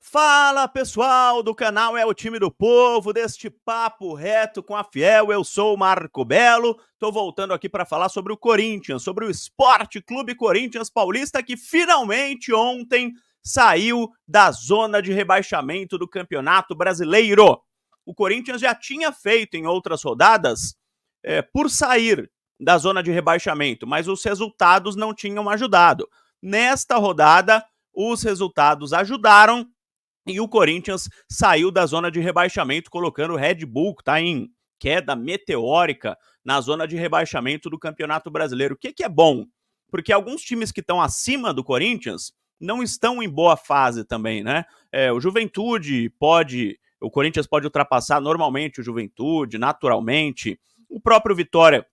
Fala pessoal do canal É o Time do Povo, deste papo reto com a Fiel, eu sou o Marco Belo, tô voltando aqui para falar sobre o Corinthians, sobre o Esporte Clube Corinthians Paulista que finalmente ontem saiu da zona de rebaixamento do Campeonato Brasileiro. O Corinthians já tinha feito em outras rodadas por sair da zona de rebaixamento, mas os resultados não tinham ajudado. Nesta rodada, os resultados ajudaram e o Corinthians saiu da zona de rebaixamento, colocando o Red Bull, que está em queda meteórica, na zona de rebaixamento do Campeonato Brasileiro. O que é bom? Porque alguns times que estão acima do Corinthians não estão em boa fase também, né? O Juventude pode... O Corinthians pode ultrapassar normalmente o Juventude, naturalmente. O próprio Vitória,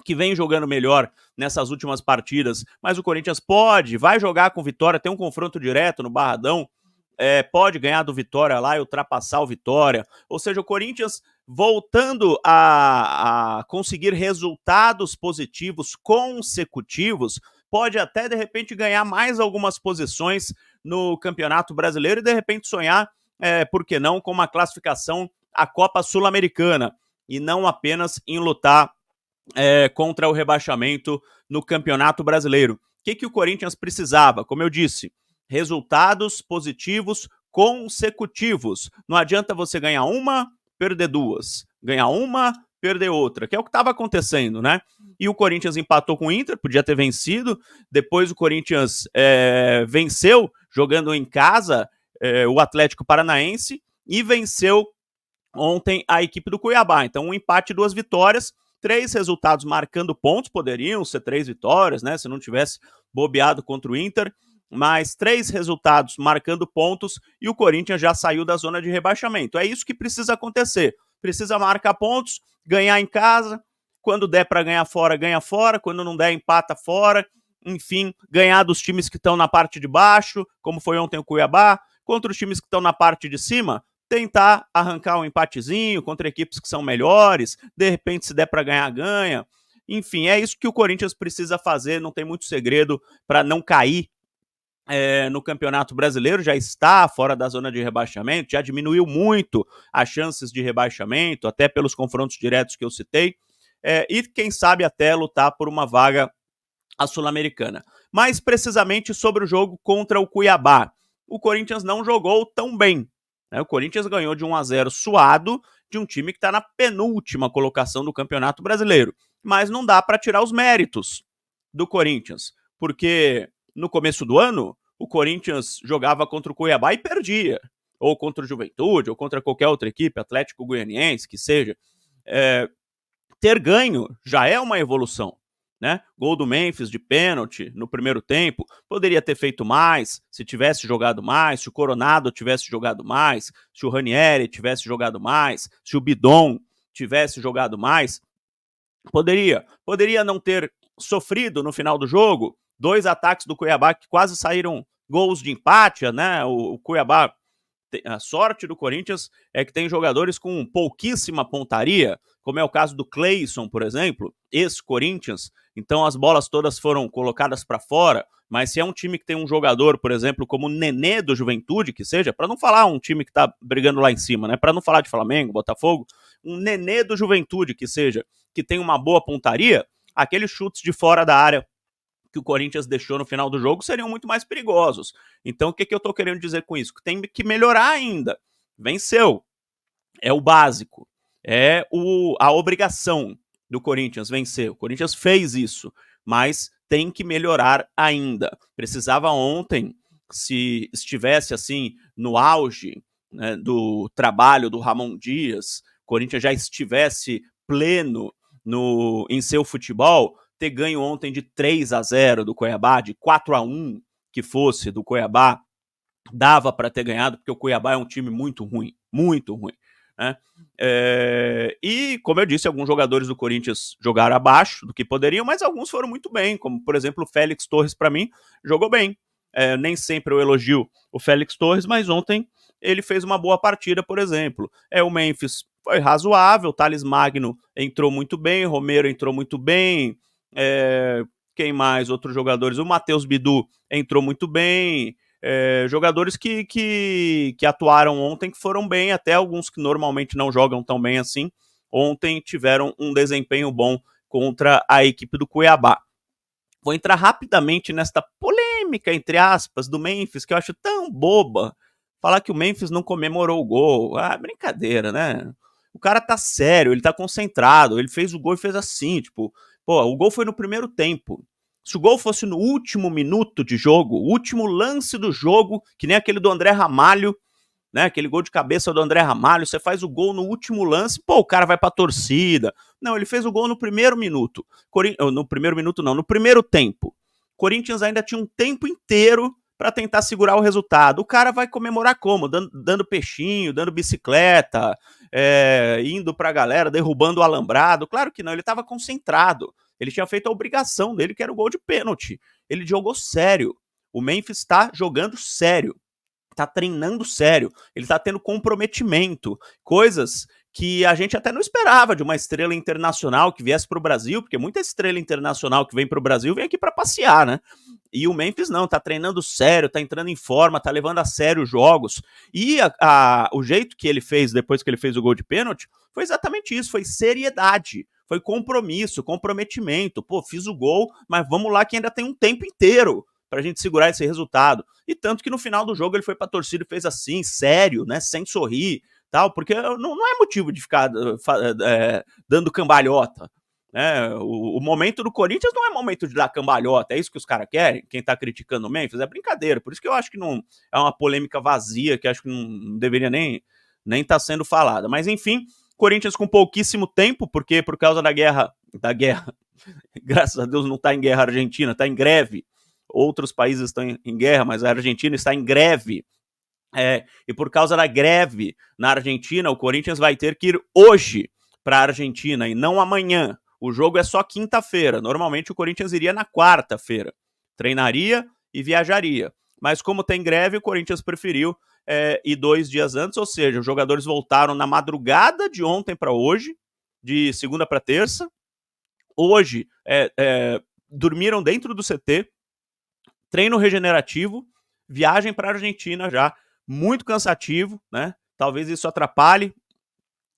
que vem jogando melhor nessas últimas partidas, mas o Corinthians vai jogar com o Vitória, tem um confronto direto no Barradão, pode ganhar do Vitória lá e ultrapassar o Vitória. Ou seja, o Corinthians voltando a conseguir resultados positivos consecutivos, pode até, de repente, ganhar mais algumas posições no Campeonato Brasileiro e, de repente, sonhar, por que não, com uma classificação à Copa Sul-Americana e não apenas em lutar contra o rebaixamento no Campeonato Brasileiro. O que o Corinthians precisava? Como eu disse, resultados positivos consecutivos. Não adianta você ganhar uma, perder duas. Ganhar uma, perder outra, que é o que estava acontecendo, né? E o Corinthians empatou com o Inter, podia ter vencido. Depois o Corinthians venceu, jogando em casa, o Atlético Paranaense, e venceu ontem a equipe do Cuiabá. Então, um empate, 2 vitórias, 3 resultados marcando pontos, poderiam ser 3 vitórias, né? Se não tivesse bobeado contra o Inter, mas 3 resultados marcando pontos e o Corinthians já saiu da zona de rebaixamento. É isso que precisa acontecer. Precisa marcar pontos, ganhar em casa, quando der para ganhar fora, ganha fora, quando não der, empata fora, enfim, ganhar dos times que estão na parte de baixo, como foi ontem o Cuiabá, contra os times que estão na parte de cima, tentar arrancar um empatezinho contra equipes que são melhores, de repente se der para ganhar, ganha. Enfim, é isso que o Corinthians precisa fazer, não tem muito segredo para não cair no Campeonato Brasileiro, já está fora da zona de rebaixamento, já diminuiu muito as chances de rebaixamento, até pelos confrontos diretos que eu citei, e quem sabe até lutar por uma vaga à Sul-Americana. Mais precisamente sobre o jogo contra o Cuiabá. O Corinthians não jogou tão bem. O Corinthians ganhou de 1-0 suado de um time que está na penúltima colocação do Campeonato Brasileiro. Mas não dá para tirar os méritos do Corinthians, porque no começo do ano o Corinthians jogava contra o Cuiabá e perdia, ou contra o Juventude, ou contra qualquer outra equipe, Atlético Goianiense, que seja. Ter ganho já é uma evolução. Né? Gol do Memphis de pênalti no primeiro tempo, poderia ter feito mais, se tivesse jogado mais, se o Coronado tivesse jogado mais, se o Ranieri tivesse jogado mais, se o Bidon tivesse jogado mais, poderia não ter sofrido no final do jogo 2 ataques do Cuiabá que quase saíram gols de empate, né? O Cuiabá, a sorte do Corinthians é que tem jogadores com pouquíssima pontaria, como é o caso do Cleison, por exemplo, ex-Corinthians, então as bolas todas foram colocadas para fora, mas se é um time que tem um jogador, por exemplo, como o Nenê do Juventude, que seja, para não falar um time que tá brigando lá em cima, né, para não falar de Flamengo, Botafogo, um Nenê do Juventude, que seja, que tem uma boa pontaria, aqueles chutes de fora da área que o Corinthians deixou no final do jogo seriam muito mais perigosos. Então, o que eu tô querendo dizer com isso? Que tem que melhorar ainda. Venceu. É o básico. É a obrigação do Corinthians vencer. O Corinthians fez isso, mas tem que melhorar ainda. Precisava ontem, se estivesse assim no auge, né, do trabalho do Ramon Dias, o Corinthians já estivesse pleno em seu futebol, ter ganho ontem de 3-0 do Cuiabá, de 4-1 que fosse do Cuiabá, dava para ter ganhado, porque o Cuiabá é um time muito ruim, muito ruim. Né? E, como eu disse, alguns jogadores do Corinthians jogaram abaixo do que poderiam, mas alguns foram muito bem, como, por exemplo, o Félix Torres, para mim, jogou bem. Nem sempre eu elogio o Félix Torres, mas ontem ele fez uma boa partida, por exemplo. O Memphis foi razoável, o Thales Magno entrou muito bem, o Romero entrou muito bem, quem mais? Outros jogadores, o Matheus Bidu entrou muito bem, jogadores que atuaram ontem, que foram bem, até alguns que normalmente não jogam tão bem assim, ontem tiveram um desempenho bom contra a equipe do Cuiabá. Vou entrar rapidamente nesta polêmica, entre aspas, do Memphis, que eu acho tão boba. Falar que o Memphis não comemorou o gol. Ah, brincadeira, né? O cara tá sério, ele tá concentrado, ele fez o gol e fez assim, tipo, pô, o gol foi no primeiro tempo. Se o gol fosse no último minuto de jogo, o último lance do jogo, que nem aquele do André Ramalho, né? Aquele gol de cabeça do André Ramalho, você faz o gol no último lance, pô, o cara vai pra torcida. Não, ele fez o gol no primeiro minuto. No primeiro minuto não, no primeiro tempo. Corinthians ainda tinha um tempo inteiro para tentar segurar o resultado. O cara vai comemorar como? Dando peixinho, dando bicicleta, indo pra galera, derrubando o alambrado. Claro que não, ele estava concentrado. Ele tinha feito a obrigação dele, que era o gol de pênalti. Ele jogou sério. O Memphis está jogando sério. Tá treinando sério, ele tá tendo comprometimento, coisas que a gente até não esperava de uma estrela internacional que viesse pro Brasil, porque muita estrela internacional que vem pro Brasil vem aqui para passear, né? E o Memphis não, tá treinando sério, tá entrando em forma, tá levando a sério os jogos. E o jeito que ele fez depois que ele fez o gol de pênalti foi exatamente isso, foi seriedade, foi compromisso, comprometimento. Pô, fiz o gol, mas vamos lá que ainda tem um tempo inteiro pra gente segurar esse resultado. E tanto que no final do jogo ele foi pra torcida e fez assim, sério, né, sem sorrir, tal, porque não é motivo de ficar dando cambalhota. Né? O momento do Corinthians não é momento de dar cambalhota, é isso que os caras querem, quem tá criticando o Memphis, é brincadeira, por isso que eu acho que não é uma polêmica vazia, que acho que não deveria nem tá sendo falada, mas enfim, Corinthians com pouquíssimo tempo, porque por causa da guerra, graças a Deus não tá em guerra argentina, tá em greve. Outros países estão em guerra, mas a Argentina está em greve. E por causa da greve na Argentina, o Corinthians vai ter que ir hoje para a Argentina e não amanhã. O jogo é só quinta-feira. Normalmente o Corinthians iria na quarta-feira. Treinaria e viajaria. Mas como tem greve, o Corinthians preferiu ir 2 dias antes, ou seja, os jogadores voltaram na madrugada de ontem para hoje, de segunda para terça. Hoje dormiram dentro do CT, treino regenerativo, viagem para a Argentina já, muito cansativo, né? Talvez isso atrapalhe,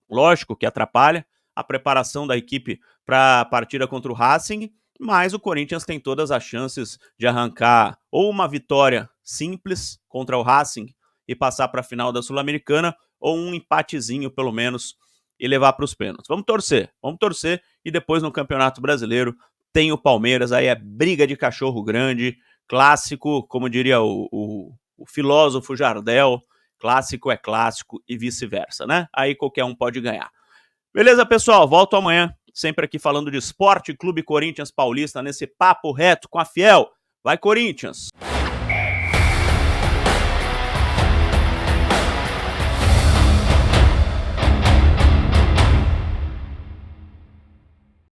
lógico que atrapalha a preparação da equipe para a partida contra o Racing, mas o Corinthians tem todas as chances de arrancar ou uma vitória simples contra o Racing e passar para a final da Sul-Americana, ou um empatezinho pelo menos e levar para os pênaltis. Vamos torcer, e depois no Campeonato Brasileiro tem o Palmeiras, aí é briga de cachorro grande, clássico, como diria o filósofo Jardel, clássico é clássico e vice-versa, né? Aí qualquer um pode ganhar. Beleza, pessoal? Volto amanhã, sempre aqui falando de Esporte Clube Corinthians Paulista, nesse papo reto com a Fiel. Vai, Corinthians!